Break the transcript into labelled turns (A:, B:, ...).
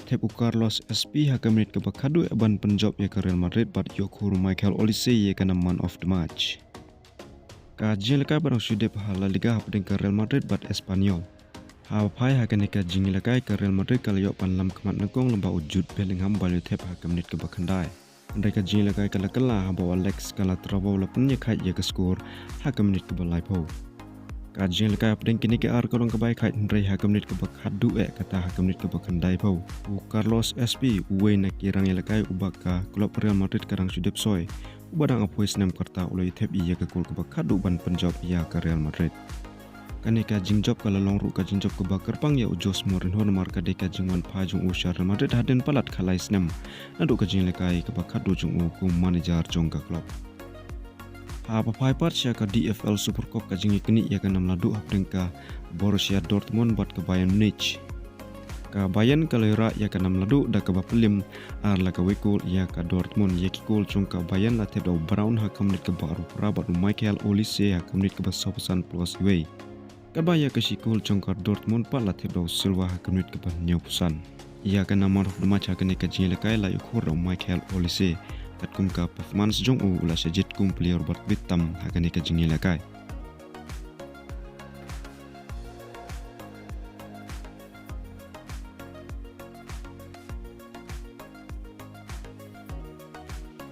A: thep Carlos SP hakamit ke bakadu ban penjob ya ke Real Madrid bat yokur Michael Olise ye kana man of the match. Ka jinglakai barang sude pahala Liga hapdeng ke Real Madrid bat Espanyol. Hapai hakaneka jinglakai ke Real Madrid kalau yok pan lam kemat nekong lembah wujud Bellingham balu thep hakamit ke bakandai. Mereka jinglakai kala bawa Alex kala trabaw lapan ye kait ye ke skor hakamit ke balai po. Kajing lekai apdeng kini ke ar korong kebaik kait hendrai hakamnit ke bakhadu kata hakamnit ke bakandai pau. Carlos SP uwe nak kirang lekai ubaka klub Real Madrid karang sudep soy. Ubadang apoi senam karta ulai thep iya ke kul ke bakhadu ban penjob iya ke Real Madrid. Kani kajing job kalau longruk kajing job ke bakar pang ya ujos Mourinho nomor kade kajing wan pajung usha Real Madrid haden palat kalai senam. Naduk kajing lekai ke bakhadu jung ku manager jong ke klub. Papai partia ke DFL Super Cup kajing kini ia ke 6 ladu hapdeng ke Borussia Dortmund bat ke Bayern Munich. Ke Bayern kalera ia ke 6 ladu dah ke bapelim arla ke wekul ia ke Dortmund ia kikul cung ke Bayern latep dau Brown hakamnit ke baru perabat Michael Olise hakamnit ke basopesan plus away. Ke Bayern ke sikul cung ke Dortmund pat latep dau Silva hakamnit ke banyopusan. Ia ke nama of the match hakane kajing lekai layuk hurau Michael Olise. Kat kum ka performance jong u ula sajit kum player bat bitam hakane kajing lekai.